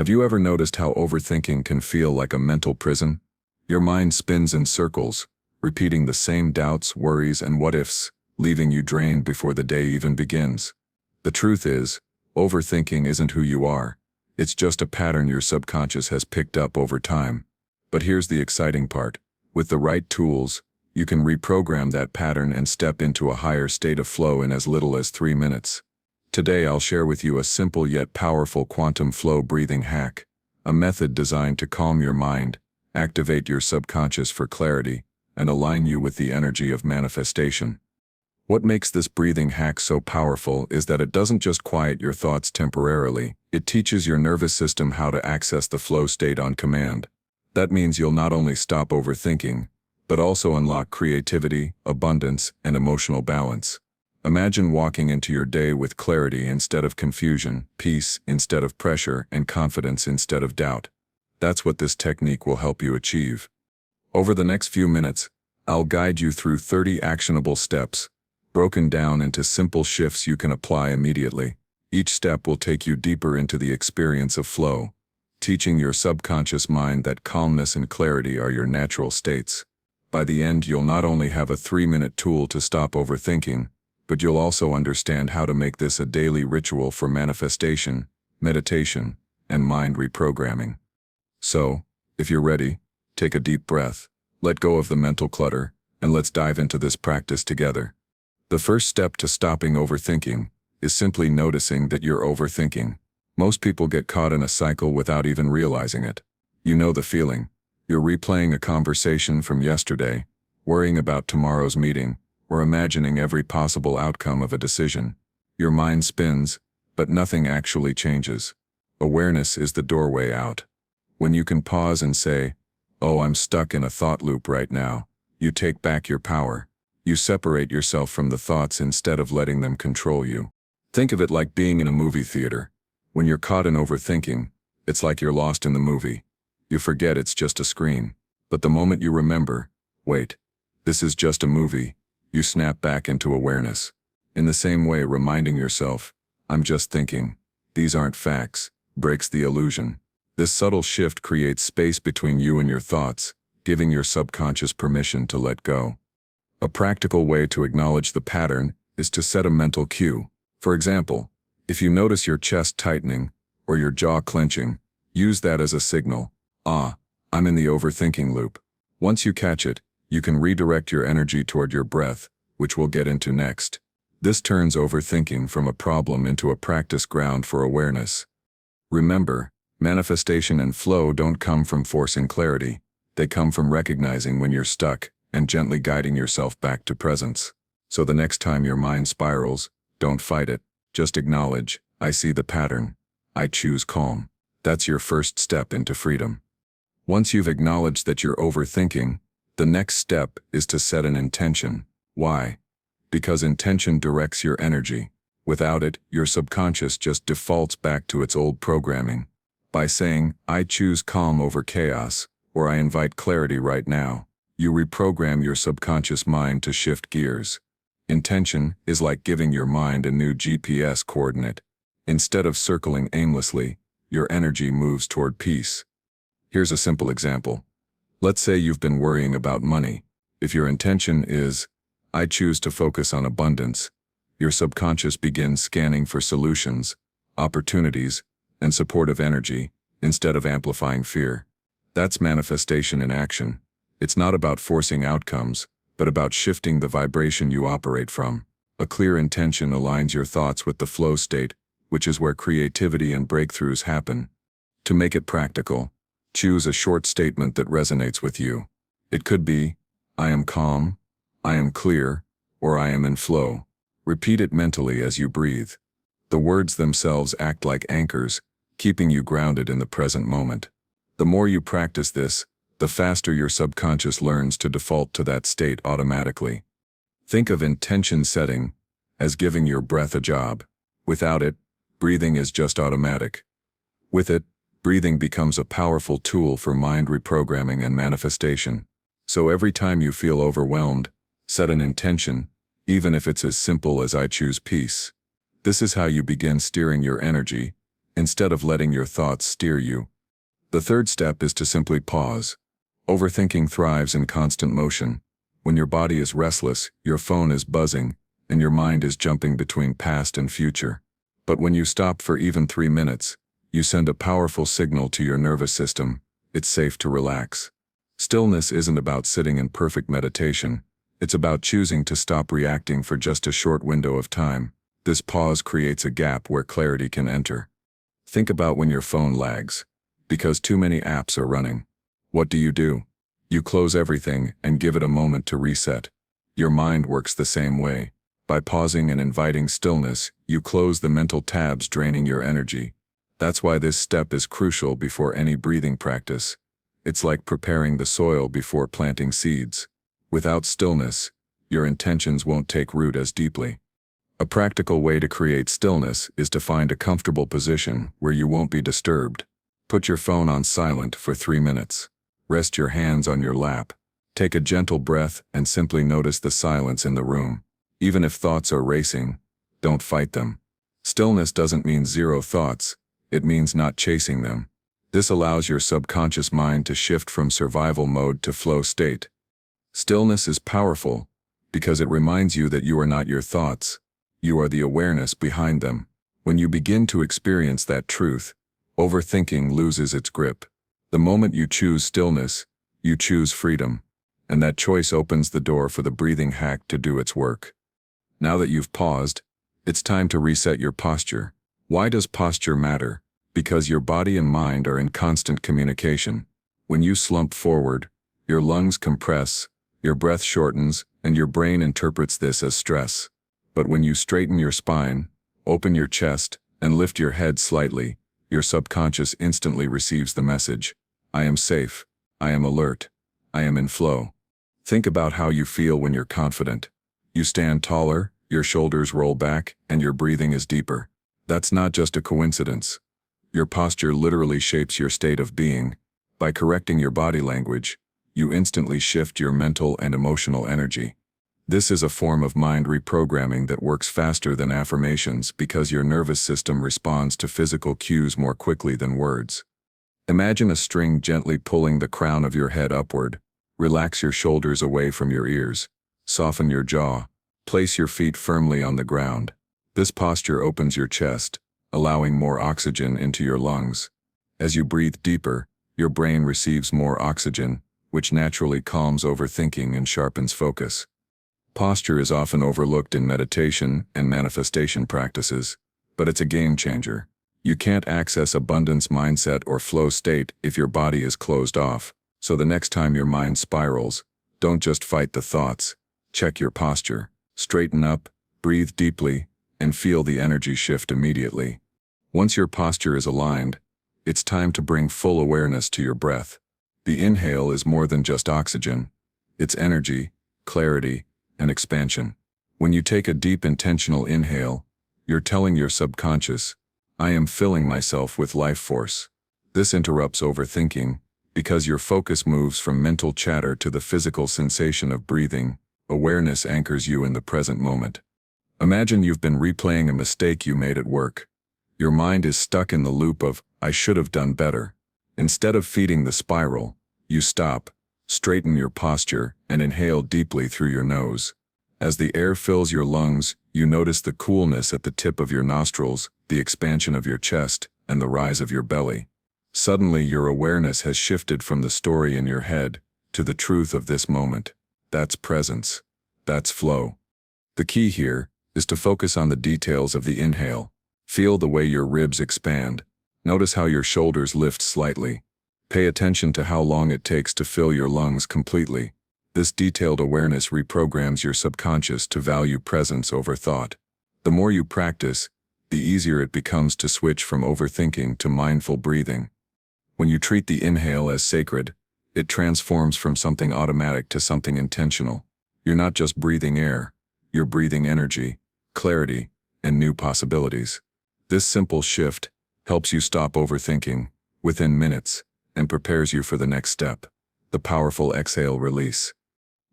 Have you ever noticed how overthinking can feel like a mental prison? Your mind spins in circles, repeating the same doubts, worries, and what-ifs, leaving you drained before the day even begins. The truth is, overthinking isn't who you are. It's just a pattern your subconscious has picked up over time. But here's the exciting part. With the right tools, you can reprogram that pattern and step into a higher state of flow in as little as 3 minutes. Today I'll share with you a simple yet powerful quantum flow breathing hack, a method designed to calm your mind, activate your subconscious for clarity, and align you with the energy of manifestation. What makes this breathing hack so powerful is that it doesn't just quiet your thoughts temporarily, it teaches your nervous system how to access the flow state on command. That means you'll not only stop overthinking, but also unlock creativity, abundance, and emotional balance. Imagine walking into your day with clarity instead of confusion, peace instead of pressure, and confidence instead of doubt. That's what this technique will help you achieve. Over the next few minutes, I'll guide you through 30 actionable steps, broken down into simple shifts you can apply immediately. Each step will take you deeper into the experience of flow, teaching your subconscious mind that calmness and clarity are your natural states. By the end, you'll not only have a 3-minute tool to stop overthinking, but you'll also understand how to make this a daily ritual for manifestation, meditation, and mind reprogramming. So, if you're ready, take a deep breath, let go of the mental clutter, and let's dive into this practice together. The first step to stopping overthinking is simply noticing that you're overthinking. Most people get caught in a cycle without even realizing it. You know the feeling. You're replaying a conversation from yesterday, worrying about tomorrow's meeting, or imagining every possible outcome of a decision. Your mind spins, but nothing actually changes. Awareness is the doorway out. When you can pause and say, "Oh, I'm stuck in a thought loop right now," you take back your power. You separate yourself from the thoughts instead of letting them control you. Think of it like being in a movie theater. When you're caught in overthinking, it's like you're lost in the movie. You forget it's just a screen. But the moment you remember, wait, this is just a movie, you snap back into awareness. In the same way, reminding yourself, "I'm just thinking, these aren't facts," breaks the illusion. This subtle shift creates space between you and your thoughts, giving your subconscious permission to let go. A practical way to acknowledge the pattern is to set a mental cue. For example, if you notice your chest tightening or your jaw clenching, use that as a signal. I'm in the overthinking loop. Once you catch it, you can redirect your energy toward your breath, which we'll get into next. This turns overthinking from a problem into a practice ground for awareness. Remember, manifestation and flow don't come from forcing clarity. They come from recognizing when you're stuck and gently guiding yourself back to presence. So the next time your mind spirals, don't fight it. Just acknowledge, "I see the pattern. I choose calm." That's your first step into freedom. Once you've acknowledged that you're overthinking, the next step is to set an intention. Why? Because intention directs your energy. Without it, your subconscious just defaults back to its old programming. By saying, "I choose calm over chaos," or "I invite clarity right now," you reprogram your subconscious mind to shift gears. Intention is like giving your mind a new GPS coordinate. Instead of circling aimlessly, your energy moves toward peace. Here's a simple example. Let's say you've been worrying about money. If your intention is, "I choose to focus on abundance," your subconscious begins scanning for solutions, opportunities, and supportive energy, instead of amplifying fear. That's manifestation in action. It's not about forcing outcomes, but about shifting the vibration you operate from. A clear intention aligns your thoughts with the flow state, which is where creativity and breakthroughs happen. To make it practical, choose a short statement that resonates with you. It could be, "I am calm," "I am clear," or "I am in flow." Repeat it mentally as you breathe. The words themselves act like anchors, keeping you grounded in the present moment. The more you practice this, the faster your subconscious learns to default to that state automatically. Think of intention setting as giving your breath a job. Without it, breathing is just automatic. With it, breathing becomes a powerful tool for mind reprogramming and manifestation. So every time you feel overwhelmed, set an intention, even if it's as simple as "I choose peace." This is how you begin steering your energy, instead of letting your thoughts steer you. The third step is to simply pause. Overthinking thrives in constant motion. When your body is restless, your phone is buzzing, and your mind is jumping between past and future. But when you stop for even 3 minutes, you send a powerful signal to your nervous system. It's safe to relax. Stillness isn't about sitting in perfect meditation. It's about choosing to stop reacting for just a short window of time. This pause creates a gap where clarity can enter. Think about when your phone lags. Because too many apps are running. What do? You close everything and give it a moment to reset. Your mind works the same way. By pausing and inviting stillness, you close the mental tabs draining your energy. That's why this step is crucial before any breathing practice. It's like preparing the soil before planting seeds. Without stillness, your intentions won't take root as deeply. A practical way to create stillness is to find a comfortable position where you won't be disturbed. Put your phone on silent for 3 minutes. Rest your hands on your lap. Take a gentle breath and simply notice the silence in the room. Even if thoughts are racing, don't fight them. Stillness doesn't mean zero thoughts. It means not chasing them. This allows your subconscious mind to shift from survival mode to flow state. Stillness is powerful because it reminds you that you are not your thoughts. You are the awareness behind them. When you begin to experience that truth, overthinking loses its grip. The moment you choose stillness, you choose freedom, and that choice opens the door for the breathing hack to do its work. Now that you've paused, it's time to reset your posture. Why does posture matter? Because your body and mind are in constant communication. When you slump forward, your lungs compress, your breath shortens, and your brain interprets this as stress. But when you straighten your spine, open your chest, and lift your head slightly, your subconscious instantly receives the message. I am safe. I am alert. I am in flow. Think about how you feel when you're confident. You stand taller, your shoulders roll back, and your breathing is deeper. That's not just a coincidence. Your posture literally shapes your state of being. By correcting your body language, you instantly shift your mental and emotional energy. This is a form of mind reprogramming that works faster than affirmations because your nervous system responds to physical cues more quickly than words. Imagine a string gently pulling the crown of your head upward. Relax your shoulders away from your ears. Soften your jaw. Place your feet firmly on the ground. This posture opens your chest, allowing more oxygen into your lungs. As you breathe deeper, your brain receives more oxygen, which naturally calms overthinking and sharpens focus. Posture is often overlooked in meditation and manifestation practices, but it's a game changer. You can't access abundance mindset or flow state if your body is closed off. So the next time your mind spirals, don't just fight the thoughts. Check your posture. Straighten up, breathe deeply, and feel the energy shift immediately. Once your posture is aligned, it's time to bring full awareness to your breath. The inhale is more than just oxygen. It's energy, clarity, and expansion. When you take a deep intentional inhale, you're telling your subconscious, I am filling myself with life force. This interrupts overthinking, because your focus moves from mental chatter to the physical sensation of breathing. Awareness anchors you in the present moment. Imagine you've been replaying a mistake you made at work. Your mind is stuck in the loop of, I should have done better. Instead of feeding the spiral, you stop, straighten your posture, and inhale deeply through your nose. As the air fills your lungs, you notice the coolness at the tip of your nostrils, the expansion of your chest, and the rise of your belly. Suddenly your awareness has shifted from the story in your head to the truth of this moment. That's presence. That's flow. The key here is to focus on the details of the inhale. Feel the way your ribs expand. Notice how your shoulders lift slightly. Pay attention to how long it takes to fill your lungs completely. This detailed awareness reprograms your subconscious to value presence over thought. The more you practice, the easier it becomes to switch from overthinking to mindful breathing. When you treat the inhale as sacred, it transforms from something automatic to something intentional. You're not just breathing air, you're breathing energy, clarity, and new possibilities. This simple shift helps you stop overthinking within minutes and prepares you for the next step, the powerful exhale release.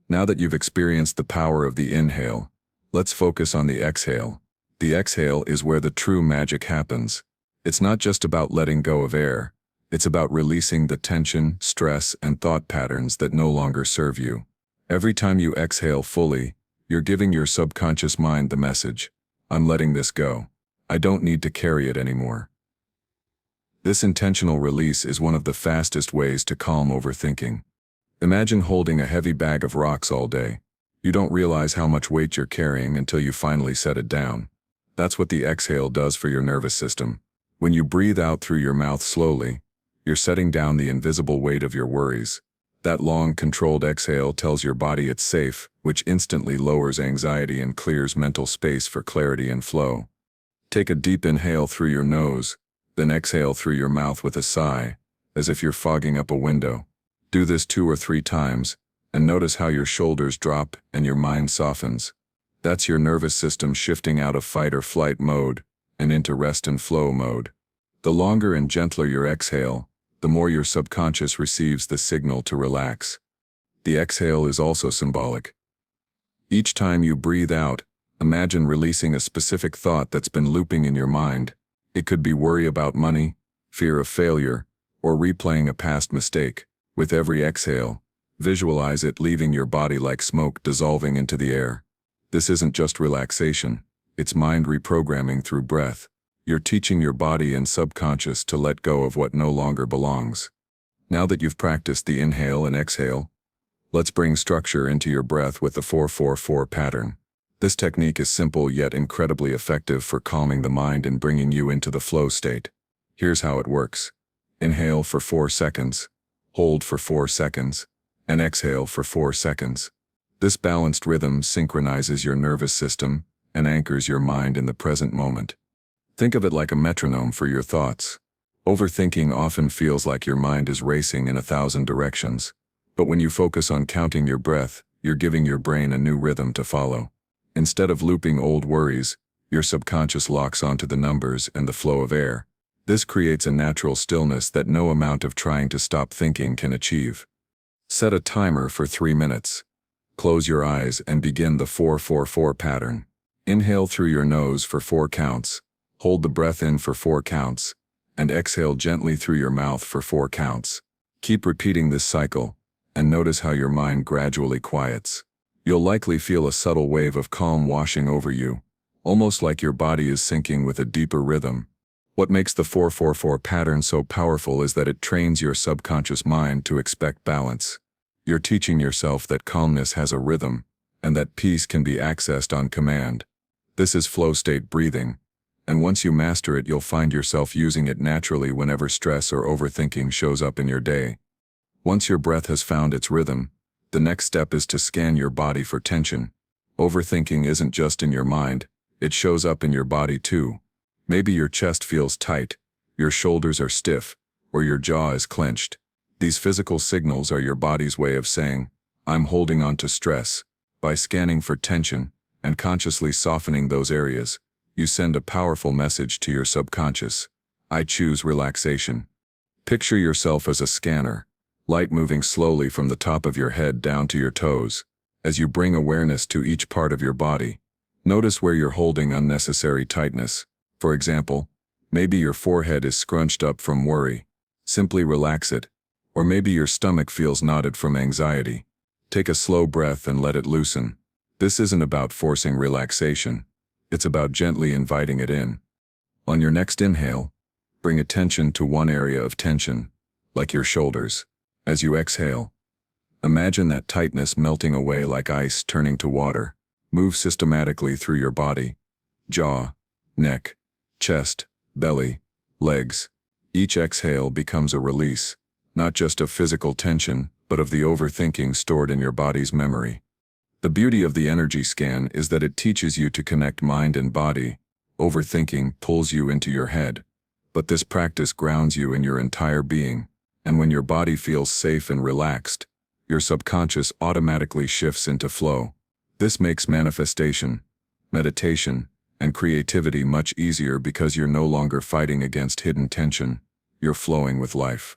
Now that you've experienced the power of the inhale, let's focus on the exhale. The exhale is where the true magic happens. It's not just about letting go of air. It's about releasing the tension, stress, and thought patterns that no longer serve you. Every time you exhale fully, you're giving your subconscious mind the message, I'm letting this go. I don't need to carry it anymore. This intentional release is one of the fastest ways to calm overthinking. Imagine holding a heavy bag of rocks all day. You don't realize how much weight you're carrying until you finally set it down. That's what the exhale does for your nervous system. When you breathe out through your mouth slowly, you're setting down the invisible weight of your worries. That long, controlled exhale tells your body it's safe, which instantly lowers anxiety and clears mental space for clarity and flow. Take a deep inhale through your nose, then exhale through your mouth with a sigh, as if you're fogging up a window. Do this 2 or 3 times, and notice how your shoulders drop and your mind softens. That's your nervous system shifting out of fight or flight mode and into rest and flow mode. The longer and gentler your exhale, the more your subconscious receives the signal to relax. The exhale is also symbolic. Each time you breathe out, imagine releasing a specific thought that's been looping in your mind. It could be worry about money, fear of failure, or replaying a past mistake. With every exhale, visualize it leaving your body like smoke dissolving into the air. This isn't just relaxation, it's mind reprogramming through breath. You're teaching your body and subconscious to let go of what no longer belongs. Now that you've practiced the inhale and exhale, let's bring structure into your breath with the 4-4-4 pattern. This technique is simple yet incredibly effective for calming the mind and bringing you into the flow state. Here's how it works. Inhale for 4 seconds, hold for 4 seconds, and exhale for 4 seconds. This balanced rhythm synchronizes your nervous system and anchors your mind in the present moment. Think of it like a metronome for your thoughts. Overthinking often feels like your mind is racing in 1,000 directions, but when you focus on counting your breath, you're giving your brain a new rhythm to follow. Instead of looping old worries, your subconscious locks onto the numbers and the flow of air. This creates a natural stillness that no amount of trying to stop thinking can achieve. Set a timer for 3 minutes. Close your eyes and begin the 4-4-4 pattern. Inhale through your nose for 4 counts. Hold the breath in for 4 counts, and exhale gently through your mouth for 4 counts. Keep repeating this cycle, and notice how your mind gradually quiets. You'll likely feel a subtle wave of calm washing over you, almost like your body is syncing with a deeper rhythm. What makes the 4-4-4 pattern so powerful is that it trains your subconscious mind to expect balance. You're teaching yourself that calmness has a rhythm, and that peace can be accessed on command. This is flow state breathing. And once you master it, you'll find yourself using it naturally whenever stress or overthinking shows up in your day. Once your breath has found its rhythm, the next step is to scan your body for tension. Overthinking isn't just in your mind, it shows up in your body too. Maybe your chest feels tight, your shoulders are stiff, or your jaw is clenched. These physical signals are your body's way of saying, I'm holding on to stress. By scanning for tension and consciously softening those areas, you send a powerful message to your subconscious. I choose relaxation. Picture yourself as a scanner, light moving slowly from the top of your head down to your toes. As you bring awareness to each part of your body, notice where you're holding unnecessary tightness. For example, maybe your forehead is scrunched up from worry. Simply relax it. Or maybe your stomach feels knotted from anxiety. Take a slow breath and let it loosen. This isn't about forcing relaxation. It's about gently inviting it in. On your next inhale, bring attention to one area of tension, like your shoulders. As you exhale, imagine that tightness melting away like ice turning to water. Move systematically through your body, jaw, neck, chest, belly, legs. Each exhale becomes a release, not just of physical tension, but of the overthinking stored in your body's memory. The beauty of the energy scan is that it teaches you to connect mind and body. Overthinking pulls you into your head, but this practice grounds you in your entire being. And when your body feels safe and relaxed, your subconscious automatically shifts into flow. This makes manifestation, meditation, and creativity much easier because you're no longer fighting against hidden tension. You're flowing with life.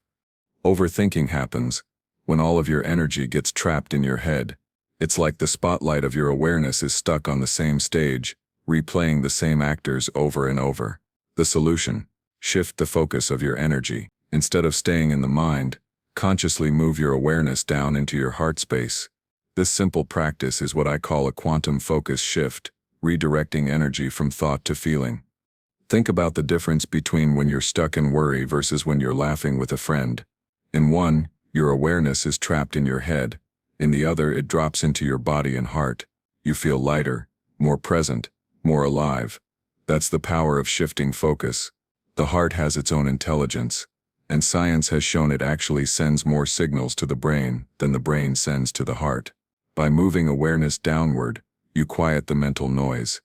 Overthinking happens when all of your energy gets trapped in your head. It's like the spotlight of your awareness is stuck on the same stage, replaying the same actors over and over. The solution: Shift the focus of your energy. Instead of staying in the mind, consciously move your awareness down into your heart space. This simple practice is what I call a quantum focus shift, redirecting energy from thought to feeling. Think about the difference between when you're stuck in worry versus when you're laughing with a friend. In one, your awareness is trapped in your head. In the other, it drops into your body and heart. You feel lighter, more present, more alive. That's the power of shifting focus. The heart has its own intelligence, and science has shown it actually sends more signals to the brain than the brain sends to the heart. By moving awareness downward, you quiet the mental noise.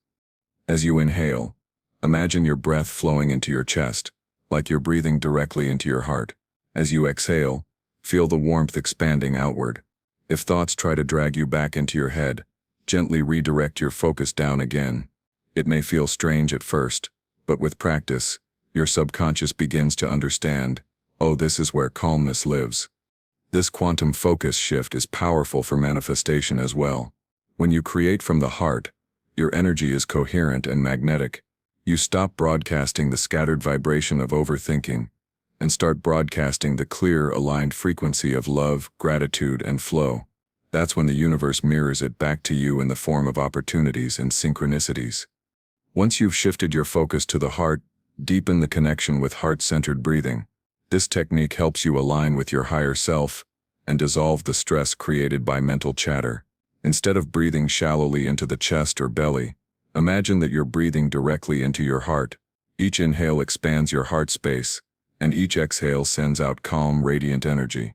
As you inhale, imagine your breath flowing into your chest, like you're breathing directly into your heart. As you exhale, feel the warmth expanding outward. If thoughts try to drag you back into your head, gently redirect your focus down again. It may feel strange at first, but with practice, your subconscious begins to understand, oh, this is where calmness lives. This quantum focus shift is powerful for manifestation as well. When you create from the heart, your energy is coherent and magnetic. You stop broadcasting the scattered vibration of overthinking and start broadcasting the clear, aligned frequency of love, gratitude, and flow. That's when the universe mirrors it back to you in the form of opportunities and synchronicities. Once you've shifted your focus to the heart, deepen the connection with heart-centered breathing. This technique helps you align with your higher self and dissolve the stress created by mental chatter. Instead of breathing shallowly into the chest or belly, imagine that you're breathing directly into your heart. Each inhale expands your heart space, and each exhale sends out calm, radiant energy.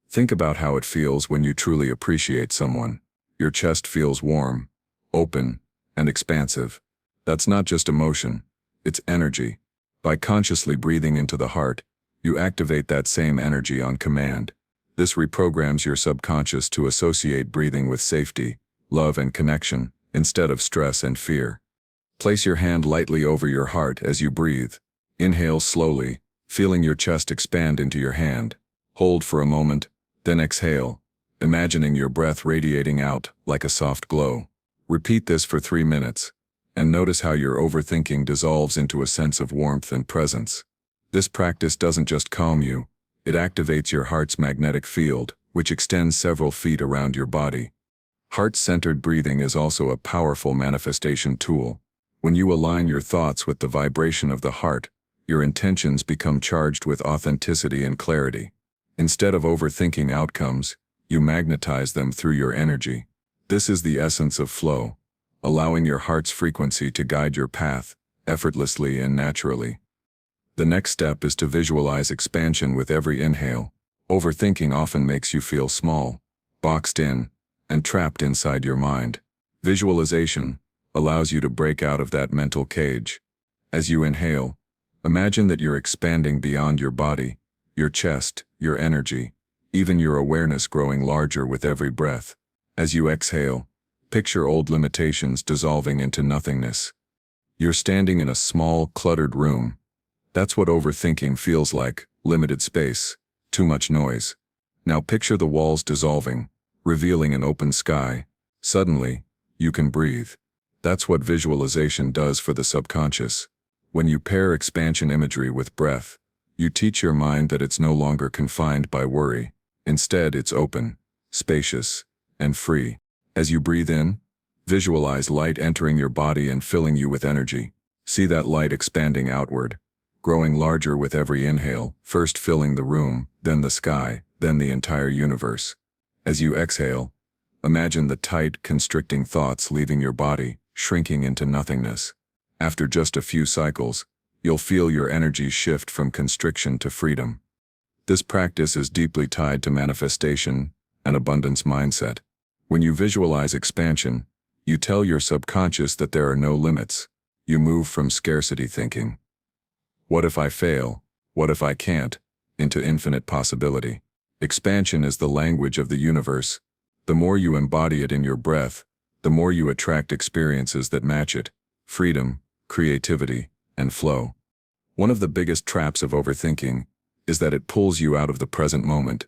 Think about how it feels when you truly appreciate someone. Your chest feels warm, open, and expansive. That's not just emotion, it's energy. By consciously breathing into the heart, you activate that same energy on command. This reprograms your subconscious to associate breathing with safety, love, and connection, instead of stress and fear. Place your hand lightly over your heart as you breathe. Inhale slowly, feeling your chest expand into your hand. Hold for a moment, then exhale, imagining your breath radiating out like a soft glow. Repeat this for 3 minutes, and notice how your overthinking dissolves into a sense of warmth and presence. This practice doesn't just calm you, it activates your heart's magnetic field, which extends several feet around your body. Heart-centered breathing is also a powerful manifestation tool. When you align your thoughts with the vibration of the heart, your intentions become charged with authenticity and clarity. Instead of overthinking outcomes, you magnetize them through your energy. This is the essence of flow, allowing your heart's frequency to guide your path, effortlessly and naturally. The next step is to visualize expansion with every inhale. Overthinking often makes you feel small, boxed in, and trapped inside your mind. Visualization allows you to break out of that mental cage. As you inhale, imagine that you're expanding beyond your body, your chest, your energy, even your awareness growing larger with every breath. As you exhale, picture old limitations dissolving into nothingness. You're standing in a small, cluttered room. That's what overthinking feels like: limited space, too much noise. Now picture the walls dissolving, revealing an open sky. Suddenly, you can breathe. That's what visualization does for the subconscious. When you pair expansion imagery with breath, you teach your mind that it's no longer confined by worry. Instead, it's open, spacious, and free. As you breathe in, visualize light entering your body and filling you with energy. See that light expanding outward, growing larger with every inhale, first filling the room, then the sky, then the entire universe. As you exhale, imagine the tight, constricting thoughts leaving your body, shrinking into nothingness. After just a few cycles, you'll feel your energy shift from constriction to freedom. This practice is deeply tied to manifestation and abundance mindset. When you visualize expansion, you tell your subconscious that there are no limits. You move from scarcity thinking, "What if I fail? What if I can't?" into infinite possibility. Expansion is the language of the universe. The more you embody it in your breath, the more you attract experiences that match it: freedom, creativity, and flow. One of the biggest traps of overthinking is that it pulls you out of the present moment.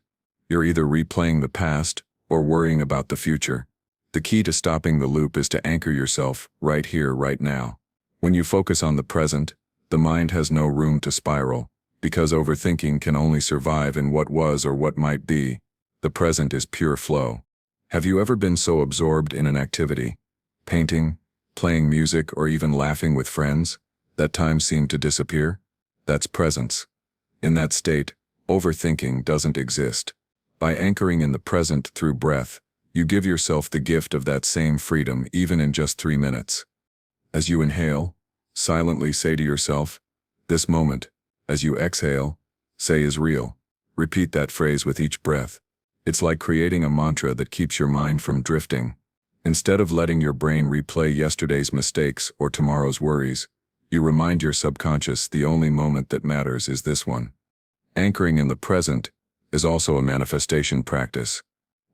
You're either replaying the past or worrying about the future. The key to stopping the loop is to anchor yourself right here, right now. When you focus on the present, The mind has no room to spiral, because overthinking can only survive in what was or what might be. The present is pure flow. Have you ever been so absorbed in an activity, painting, playing music, or even laughing with friends, that time seemed to disappear? That's presence. In that state, overthinking doesn't exist. By anchoring in the present through breath, you give yourself the gift of that same freedom even in just 3 minutes. As you inhale, silently say to yourself, "This moment." As you exhale, say "is real." Repeat that phrase with each breath. It's like creating a mantra that keeps your mind from drifting. Instead of letting your brain replay yesterday's mistakes or tomorrow's worries, you remind your subconscious the only moment that matters is this one. Anchoring in the present is also a manifestation practice.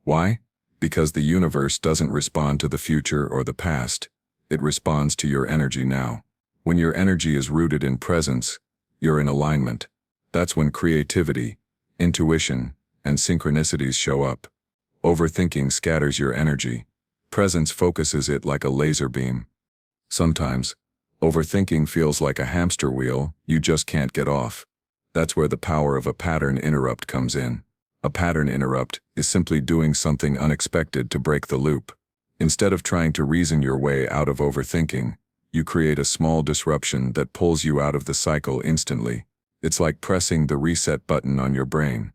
Why? Because the universe doesn't respond to the future or the past. It responds to your energy now. When your energy is rooted in presence, you're in alignment. That's when creativity, intuition, and synchronicities show up. Overthinking scatters your energy. Presence focuses it like a laser beam. Sometimes, overthinking feels like a hamster wheel you just can't get off. That's where the power of a pattern interrupt comes in. A pattern interrupt is simply doing something unexpected to break the loop. Instead of trying to reason your way out of overthinking, you create a small disruption that pulls you out of the cycle instantly. It's like pressing the reset button on your brain.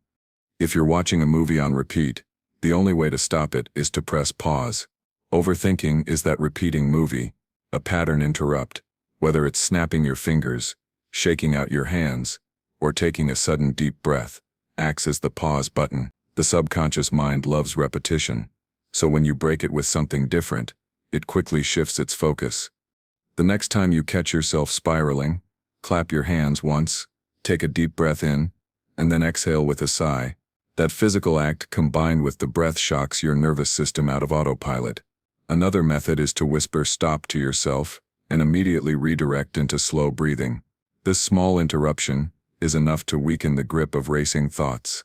If you're watching a movie on repeat, the only way to stop it is to press pause. Overthinking is that repeating movie, a pattern interrupt. Whether it's snapping your fingers, shaking out your hands, or taking a sudden deep breath, acts as the pause button. The subconscious mind loves repetition, so when you break it with something different, it quickly shifts its focus. The next time you catch yourself spiraling, clap your hands once, take a deep breath in, and then exhale with a sigh. That physical act combined with the breath shocks your nervous system out of autopilot. Another method is to whisper "stop" to yourself and immediately redirect into slow breathing. This small interruption is enough to weaken the grip of racing thoughts.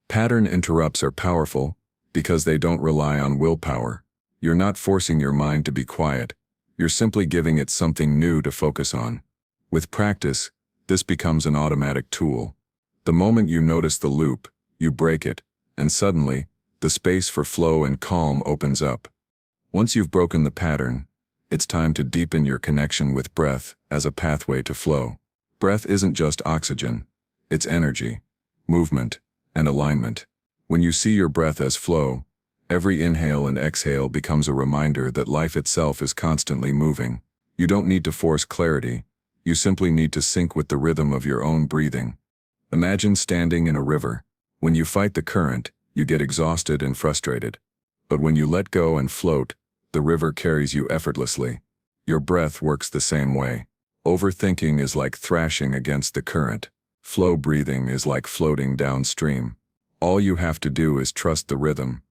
Pattern interrupts are powerful because they don't rely on willpower. You're not forcing your mind to be quiet. You're simply giving it something new to focus on. With practice, this becomes an automatic tool. The moment you notice the loop, you break it, and suddenly, the space for flow and calm opens up. Once you've broken the pattern, it's time to deepen your connection with breath as a pathway to flow. Breath isn't just oxygen, it's energy, movement, and alignment. When you see your breath as flow, every inhale and exhale becomes a reminder that life itself is constantly moving. You don't need to force clarity, you simply need to sync with the rhythm of your own breathing. Imagine standing in a river. When you fight the current, you get exhausted and frustrated. But when you let go and float, the river carries you effortlessly. Your breath works the same way. Overthinking is like thrashing against the current. Flow breathing is like floating downstream. All you have to do is trust the rhythm.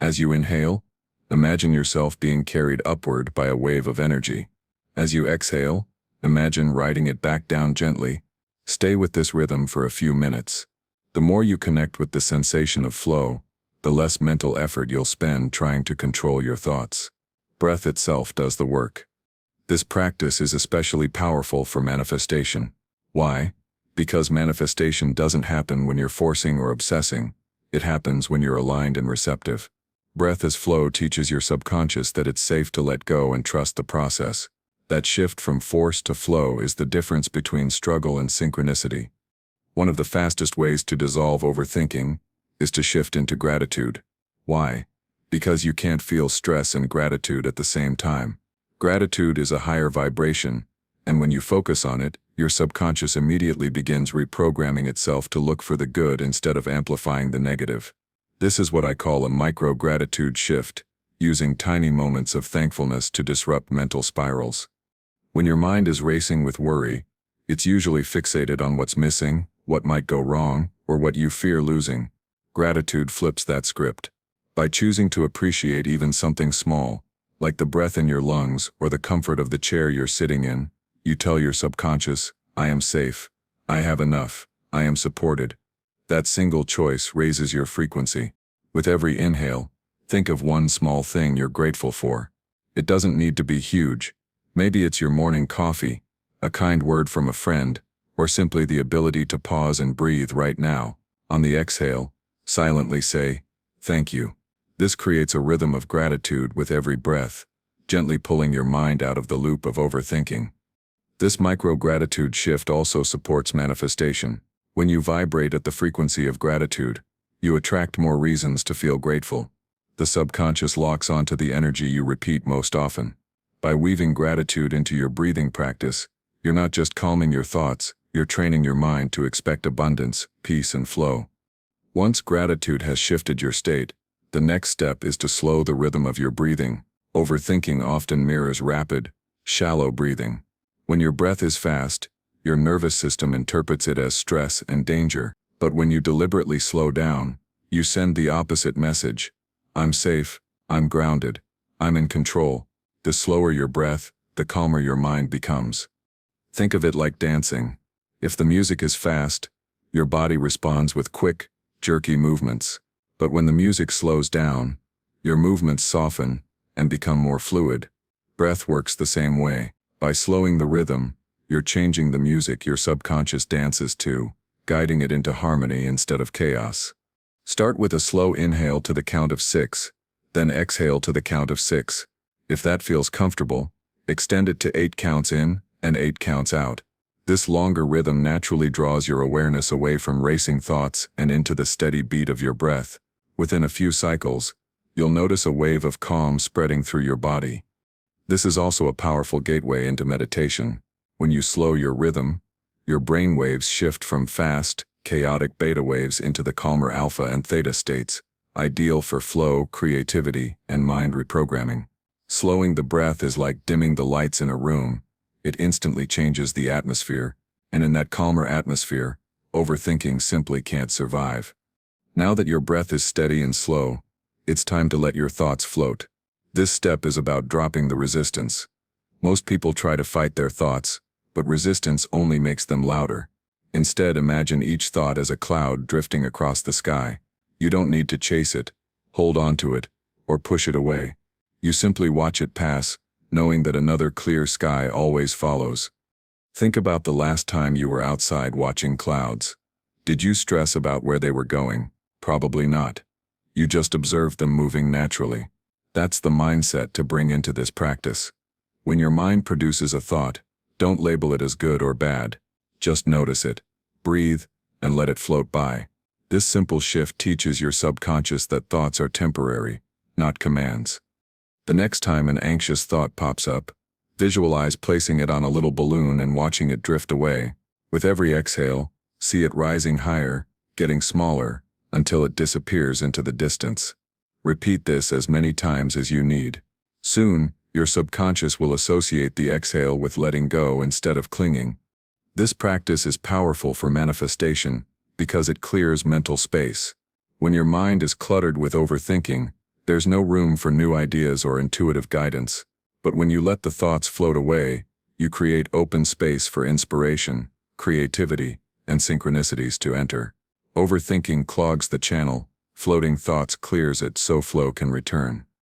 As you inhale, imagine yourself being carried upward by a wave of energy. As you exhale, imagine riding it back down gently. Stay with this rhythm for a few minutes. The more you connect with the sensation of flow, the less mental effort you'll spend trying to control your thoughts. Breath itself does the work. This practice is especially powerful for manifestation. Why? Because manifestation doesn't happen when you're forcing or obsessing. It happens when you're aligned and receptive. Breath as flow teaches your subconscious that it's safe to let go and trust the process. That shift from force to flow is the difference between struggle and synchronicity. One of the fastest ways to dissolve overthinking is to shift into gratitude. Why? Because you can't feel stress and gratitude at the same time. Gratitude is a higher vibration, and when you focus on it, your subconscious immediately begins reprogramming itself to look for the good instead of amplifying the negative. This is what I call a micro-gratitude shift, using tiny moments of thankfulness to disrupt mental spirals. When your mind is racing with worry, it's usually fixated on what's missing, what might go wrong, or what you fear losing. Gratitude flips that script. By choosing to appreciate even something small, like the breath in your lungs or the comfort of the chair you're sitting in, you tell your subconscious, "I am safe, I have enough, I am supported." That single choice raises your frequency. With every inhale, think of one small thing you're grateful for. It doesn't need to be huge. Maybe it's your morning coffee, a kind word from a friend, or simply the ability to pause and breathe right now. On the exhale, silently say, "Thank you." This creates a rhythm of gratitude with every breath, gently pulling your mind out of the loop of overthinking. This micro-gratitude shift also supports manifestation. When you vibrate at the frequency of gratitude, you attract more reasons to feel grateful. The subconscious locks onto the energy you repeat most often. By weaving gratitude into your breathing practice, you're not just calming your thoughts, you're training your mind to expect abundance, peace, and flow. Once gratitude has shifted your state, the next step is to slow the rhythm of your breathing. Overthinking often mirrors rapid, shallow breathing. When your breath is fast, your nervous system interprets it as stress and danger. But when you deliberately slow down, you send the opposite message. I'm safe, I'm grounded, I'm in control. The slower your breath, the calmer your mind becomes. Think of it like dancing. If the music is fast, your body responds with quick, jerky movements. But when the music slows down, your movements soften and become more fluid. Breath works the same way. By slowing the rhythm, you're changing the music your subconscious dances to, guiding it into harmony instead of chaos. Start with a slow inhale to the count of 6, then exhale to the count of 6. If that feels comfortable, extend it to 8 counts in and 8 counts out. This longer rhythm naturally draws your awareness away from racing thoughts and into the steady beat of your breath. Within a few cycles, you'll notice a wave of calm spreading through your body. This is also a powerful gateway into meditation. When you slow your rhythm, your brain waves shift from fast, chaotic beta waves into the calmer alpha and theta states, ideal for flow, creativity, and mind reprogramming. Slowing the breath is like dimming the lights in a room. It instantly changes the atmosphere, and in that calmer atmosphere, overthinking simply can't survive. Now that your breath is steady and slow, it's time to let your thoughts float. This step is about dropping the resistance. Most people try to fight their thoughts, but resistance only makes them louder. Instead, imagine each thought as a cloud drifting across the sky. You don't need to chase it, hold on to it, or push it away. You simply watch it pass, knowing that another clear sky always follows. Think about the last time you were outside watching clouds. Did you stress about where they were going? Probably not. You just observed them moving naturally. That's the mindset to bring into this practice. When your mind produces a thought, don't label it as good or bad. Just notice it, breathe, and let it float by. This simple shift teaches your subconscious that thoughts are temporary, not commands. The next time an anxious thought pops up, visualize placing it on a little balloon and watching it drift away. With every exhale, see it rising higher, getting smaller, until it disappears into the distance. Repeat this as many times as you need. Soon, your subconscious will associate the exhale with letting go instead of clinging. This practice is powerful for manifestation because it clears mental space. When your mind is cluttered with overthinking, there's no room for new ideas or intuitive guidance. But when you let the thoughts float away, you create open space for inspiration, creativity, and synchronicities to enter. Overthinking clogs the channel, floating thoughts clears it so flow can return.